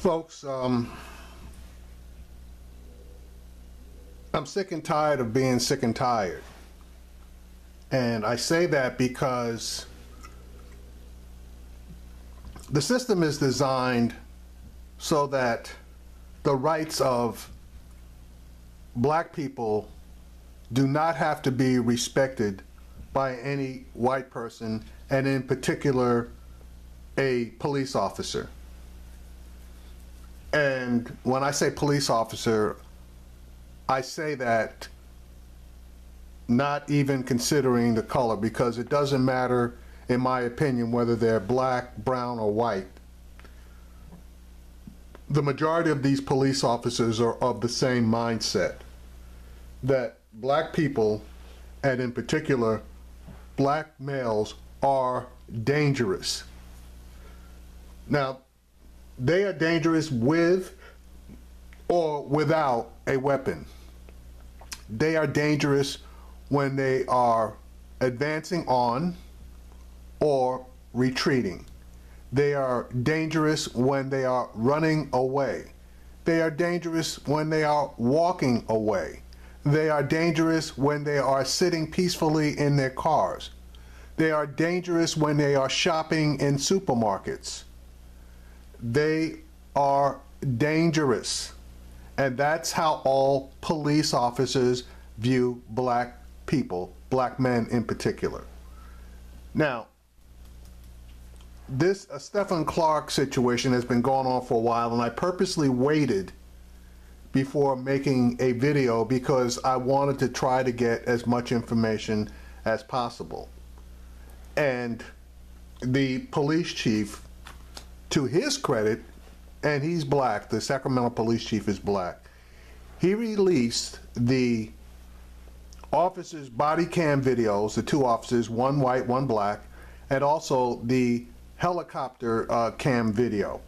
Folks, I'm sick and tired of being sick and tired. And I say that because the system is designed so that the rights of black people do not have to be respected by any white person, and in particular, a police officer. And when I say police officer, I say that not even considering the color, because it doesn't matter, in my opinion, whether they're black, brown, or white. The majority of these police officers are of the same mindset, that black people, and in particular, black males, are dangerous. Now, they are dangerous with or without a weapon. They are dangerous when they are advancing on or retreating. They are dangerous when they are running away. They are dangerous when they are walking away. They are dangerous when they are sitting peacefully in their cars. They are dangerous when they are shopping in supermarkets. They are dangerous. And that's how all police officers view black people, black men in particular. Now, this Stephon Clark situation has been going on for a while, and I purposely waited before making a video because I wanted to try to get as much information as possible. And the police chief, to his credit, and he's black, the Sacramento police chief is black, he released the officers' body cam videos, the two officers, one white, one black, and also the helicopter cam video.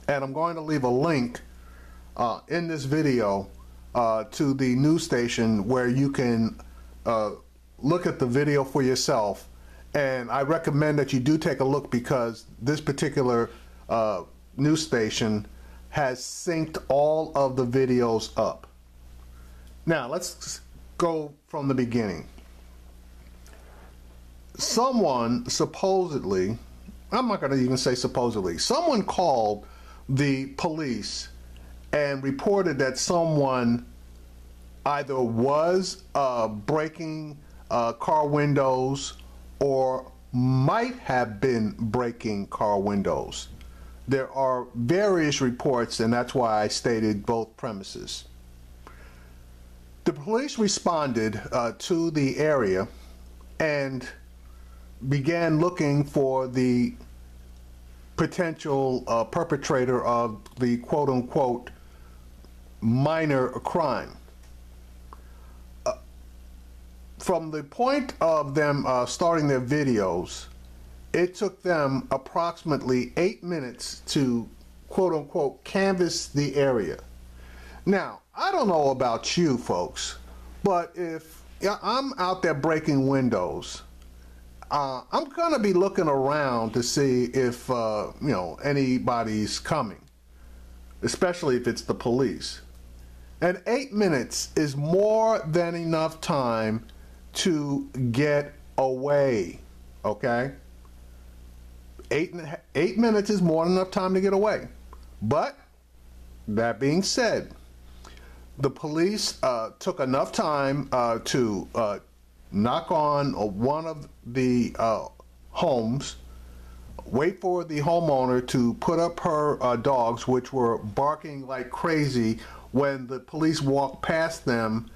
And I'm going to leave a link in this video to the news station where you can look at the video for yourself. And I recommend that you do take a look, because this particular news station has synced all of the videos up. Now let's go from the beginning. Someone supposedly, I'm not going to even say supposedly, someone called the police and reported that someone either was breaking car windows or might have been breaking car windows. There are various reports, and that's why I stated both premises. The police responded to the area and began looking for the potential perpetrator of the quote-unquote minor crime. From the point of them starting their videos, it took them approximately 8 minutes to quote-unquote canvass the area. Now, I don't know about you folks, but if I'm out there breaking windows, I'm gonna be looking around to see if anybody's coming, especially if it's the police. And 8 minutes is more than enough time to get away, okay? 8 minutes is more than enough time to get away. But that being said, the police took enough time to knock on one of the homes, wait for the homeowner to put up her dogs, which were barking like crazy when the police walked past them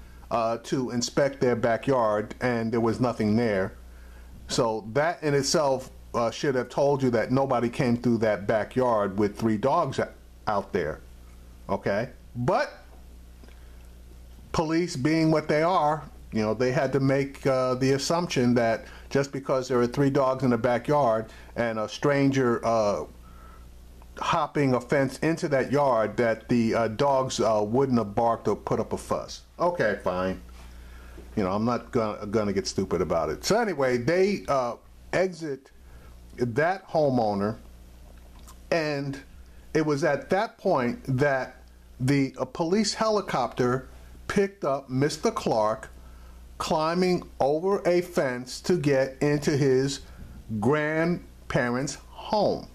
to inspect their backyard, and there was nothing there. So that in itself should have told you that nobody came through that backyard with 3 dogs out there, okay? But police, being what they are, they had to make the assumption that just because there are 3 dogs in the backyard and a stranger hopping a fence into that yard, that the dogs wouldn't have barked or put up a fuss. Okay, fine. I'm not gonna get stupid about it. So anyway, they exit that homeowner, and it was at that point that the police helicopter picked up Mr. Clark climbing over a fence to get into his grandparents' home.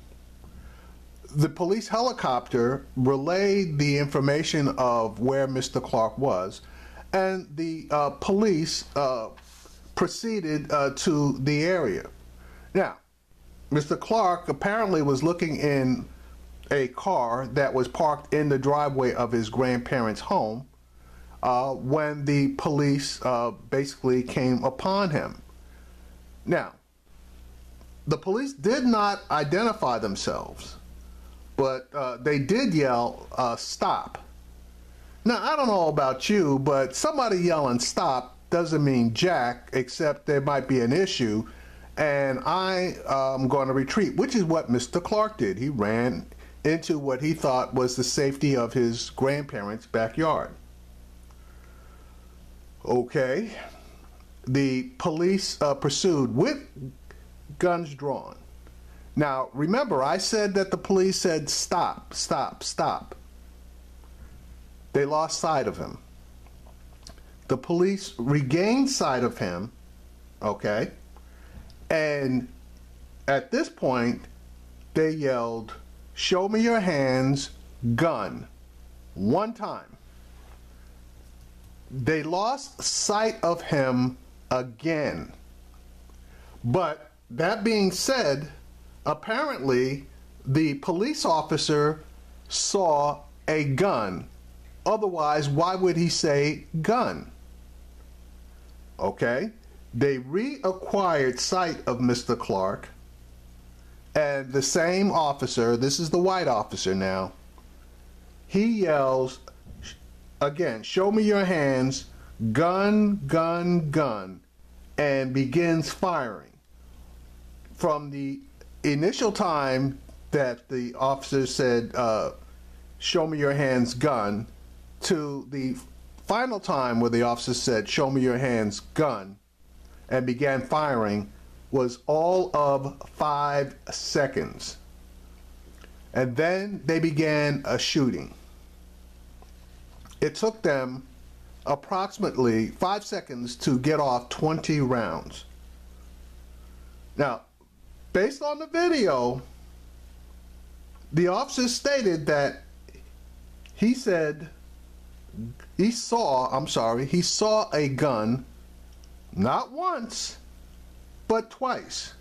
The police helicopter relayed the information of where Mr. Clark was, and the police proceeded to the area. Now, Mr. Clark apparently was looking in a car that was parked in the driveway of his grandparents' home when the police basically came upon him. Now, the police did not identify themselves, but they did yell, "Stop." Now, I don't know about you, but somebody yelling "stop" doesn't mean jack, except there might be an issue, and I am going to retreat, which is what Mr. Clark did. He ran into what he thought was the safety of his grandparents' backyard. Okay, the police pursued with guns drawn. Now, remember, I said that the police said, "Stop, stop, stop." They lost sight of him. The police regained sight of him, okay? And at this point, they yelled, "Show me your hands, gun," one time. They lost sight of him again. But that being said, apparently the police officer saw a gun. Otherwise, why would he say gun? Okay, they reacquired sight of Mr. Clark, and the same officer, this is the white officer now, he yells again, "Show me your hands, gun, gun, gun," and begins firing. From the initial time that the officer said, "Show me your hands, gun," to the final time where the officer said, "Show me your hands, gun," and began firing, was all of 5 seconds. And then they began a shooting. It took them approximately 5 seconds to get off 20 rounds. Now, based on the video, the officer stated that he saw a gun not once, but twice.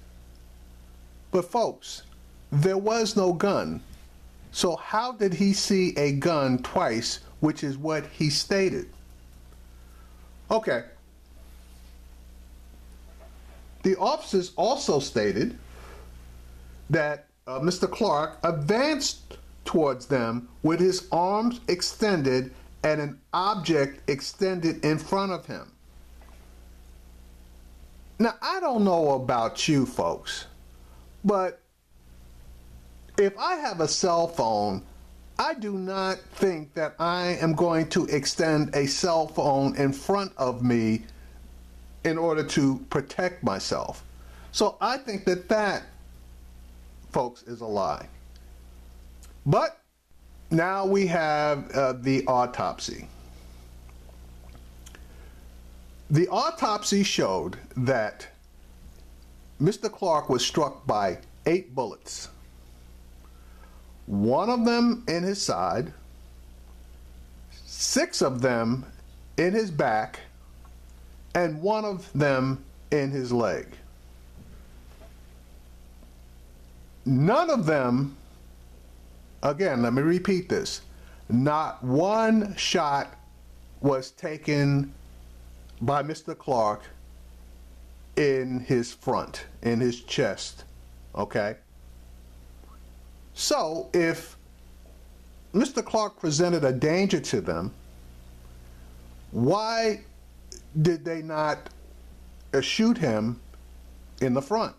But folks, there was no gun. So how did he see a gun twice, which is what he stated? Okay. The officers also stated that Mr. Clark advanced towards them with his arms extended and an object extended in front of him. Now, I don't know about you folks, but if I have a cell phone, I do not think that I am going to extend a cell phone in front of me in order to protect myself. So I think that that, folks, is a lie. But now we have the autopsy. The autopsy showed that Mr. Clark was struck by 8 bullets. 1 of them in his side, 6 of them in his back, and 1 of them in his leg. None of them, again, let me repeat this, not one shot was taken by Mr. Clark in his front, in his chest, okay? So if Mr. Clark presented a danger to them, why did they not shoot him in the front?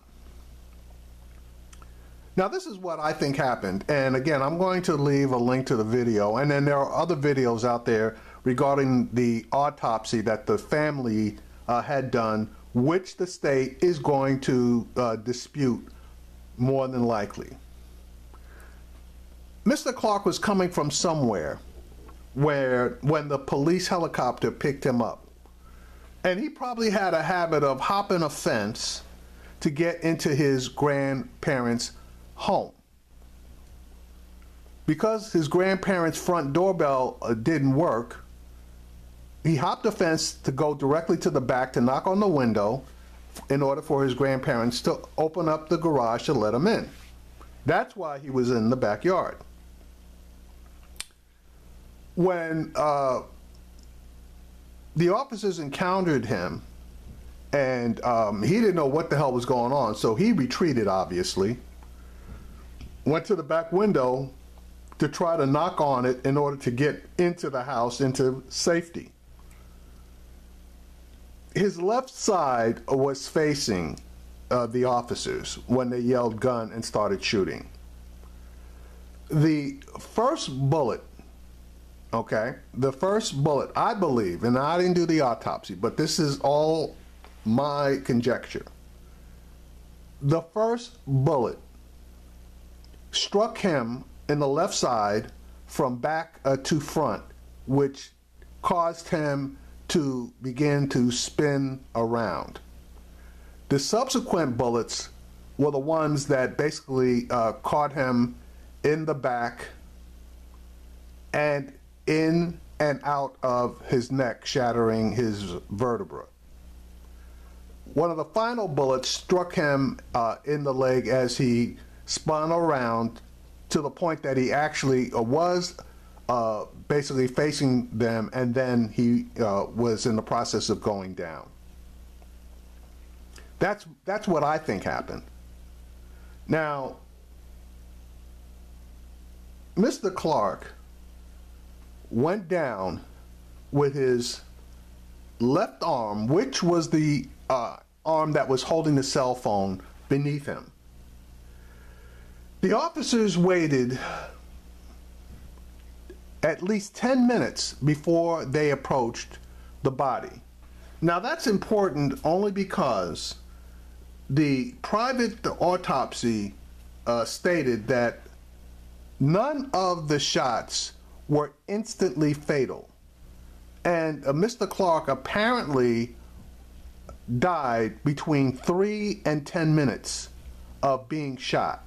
Now, this is what I think happened. And again, I'm going to leave a link to the video. And then there are other videos out there regarding the autopsy that the family had done, which the state is going to dispute more than likely. Mr. Clark was coming from somewhere when the police helicopter picked him up. And he probably had a habit of hopping a fence to get into his grandparents' home. Because his grandparents' front doorbell didn't work, he hopped a fence to go directly to the back to knock on the window in order for his grandparents to open up the garage to let him in. That's why he was in the backyard. When the officers encountered him, and he didn't know what the hell was going on, so he retreated, obviously, went to the back window to try to knock on it in order to get into the house, into safety. His left side was facing the officers when they yelled gun and started shooting. The first bullet, okay, the first bullet, I believe, and I didn't do the autopsy, but this is all my conjecture. The first bullet struck him in the left side from back to front, which caused him to begin to spin around. The subsequent bullets were the ones that basically caught him in the back and in and out of his neck, shattering his vertebra. One of the final bullets struck him in the leg as he spun around to the point that he actually was basically facing them, and then he was in the process of going down. That's what I think happened. Now, Mr. Clark went down with his left arm, which was the arm that was holding the cell phone, beneath him. The officers waited at least 10 minutes before they approached the body. Now that's important only because the private autopsy stated that none of the shots were instantly fatal. And Mr. Clark apparently died between 3 and 10 minutes of being shot.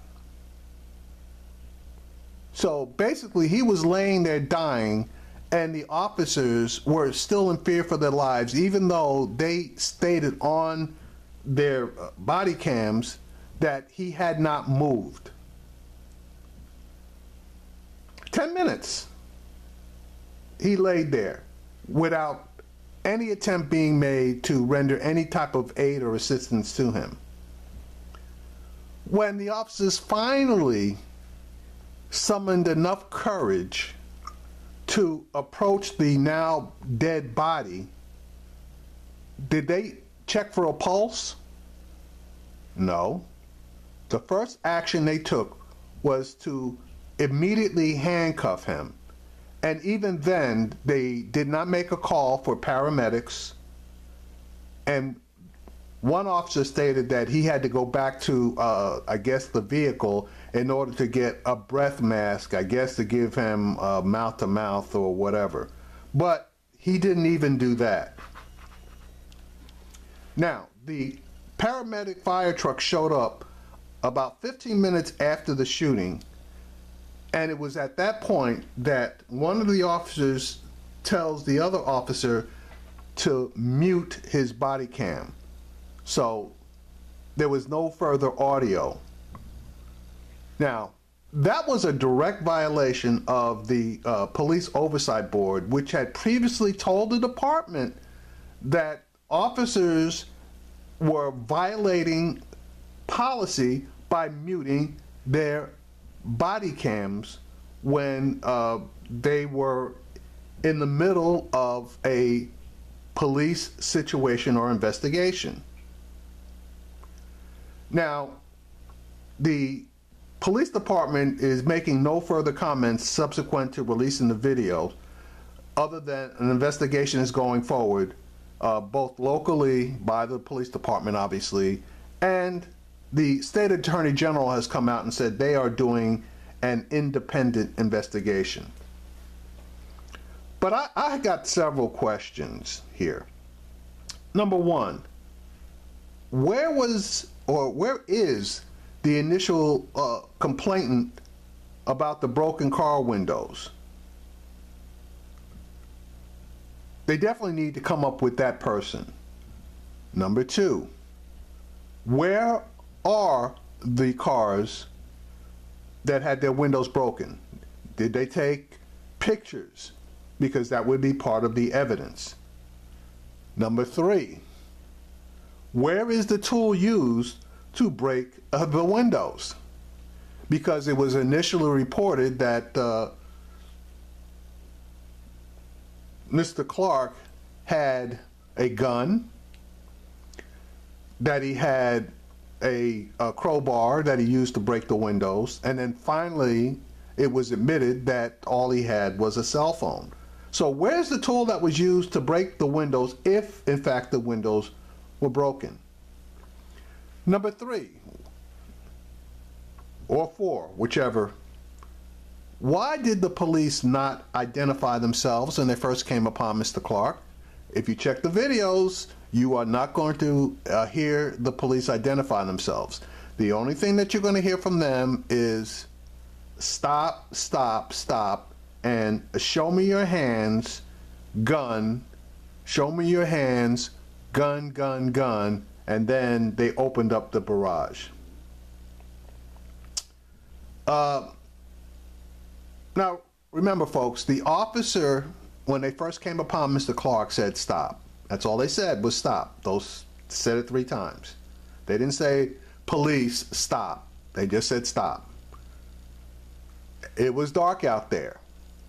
So basically he was laying there dying, and the officers were still in fear for their lives, even though they stated on their body cams that he had not moved. 10 minutes he laid there without any attempt being made to render any type of aid or assistance to him. When the officers finally summoned enough courage to approach the now dead body, did they check for a pulse? No. The first action they took was to immediately handcuff him. And even then, they did not make a call for paramedics. And one officer stated that he had to go back to, I guess, the vehicle in order to get a breath mask, I guess, to give him mouth-to-mouth or whatever. But he didn't even do that. Now, the paramedic fire truck showed up about 15 minutes after the shooting, and it was at that point that one of the officers tells the other officer to mute his body cam. So there was no further audio. Now, that was a direct violation of the Police Oversight Board, which had previously told the department that officers were violating policy by muting their body cams when they were in the middle of a police situation or investigation. Now, the police department is making no further comments subsequent to releasing the video, other than an investigation is going forward, both locally by the police department, obviously, and the state attorney general has come out and said they are doing an independent investigation. But I got several questions here. Number one, where is the initial complainant about the broken car windows? They definitely need to come up with that person. Number two, where are the cars that had their windows broken? Did they take pictures? Because that would be part of the evidence. Number three, where is the tool used to break the windows? Because it was initially reported that Mr. Clark had a gun, that he had a crowbar that he used to break the windows, and then finally it was admitted that all he had was a cell phone. So where's the tool that was used to break the windows if in fact the windows were broken? Number three, or four, whichever, why did the police not identify themselves when they first came upon Mr. Clark? If you check the videos, you are not going to hear the police identify themselves. The only thing that you're going to hear from them is stop, stop, stop, and show me your hands, gun, show me your hands, gun, gun, gun, and then they opened up the barrage. Now, remember, folks, the officer, when they first came upon Mr. Clark, said stop. That's all they said was stop. Those said it 3 times. They didn't say, police, stop. They just said stop. It was dark out there.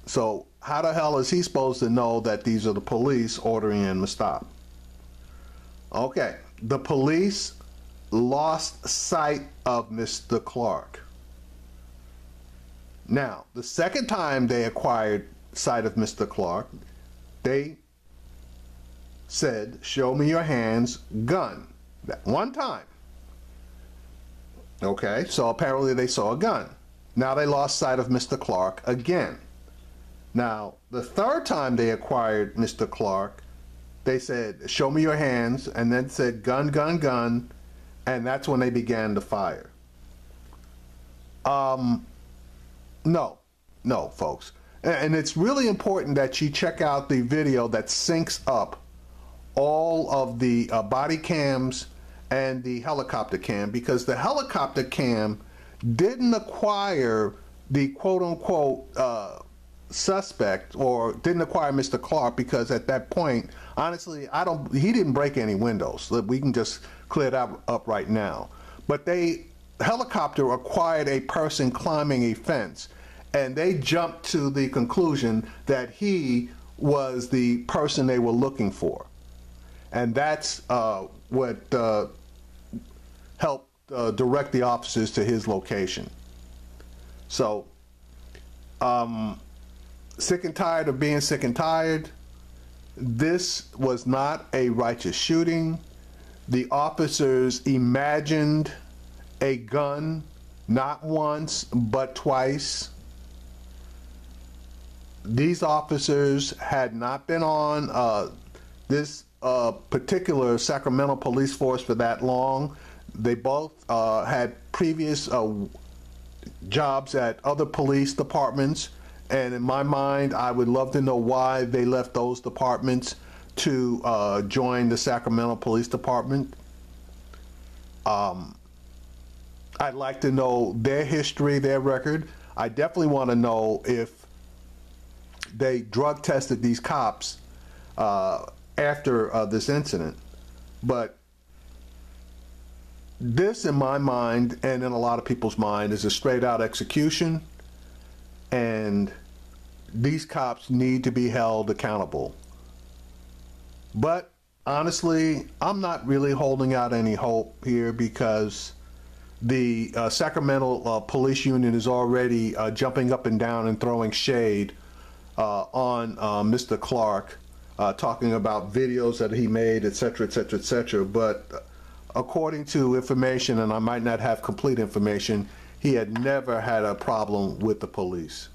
So how the hell is he supposed to know that these are the police ordering him to stop? Okay, the police lost sight of Mr. Clark. Now, the second time they acquired sight of Mr. Clark, they said, show me your hands, gun. That one time. Okay, so apparently they saw a gun. Now they lost sight of Mr. Clark again. Now, the third time they acquired Mr. Clark, they said, show me your hands, and then said, gun, gun, gun, and that's when they began to fire. No, folks. And it's really important that you check out the video that syncs up all of the body cams and the helicopter cam, because the helicopter cam didn't acquire the quote-unquote suspect, or didn't acquire Mr. Clark, because at that point, honestly, he didn't break any windows. We can just clear that up right now. But helicopter acquired a person climbing a fence, and they jumped to the conclusion that he was the person they were looking for. And that's what helped direct the officers to his location. So, sick and tired of being sick and tired. This was not a righteous shooting. The officers imagined a gun, not once, but twice. These officers had not been on this particular Sacramento police force for that long. They both had previous jobs at other police departments, and in my mind, I would love to know why they left those departments to join the Sacramento Police Department. I'd like to know their history, their record. I definitely want to know if they drug tested these cops after this incident. But this, in my mind, and in a lot of people's mind, is a straight out execution, and these cops need to be held accountable. But honestly, I'm not really holding out any hope here, because the Sacramento Police Union is already jumping up and down and throwing shade on Mr. Clark, talking about videos that he made, etc., etc., etc. But according to information, and I might not have complete information, he had never had a problem with the police.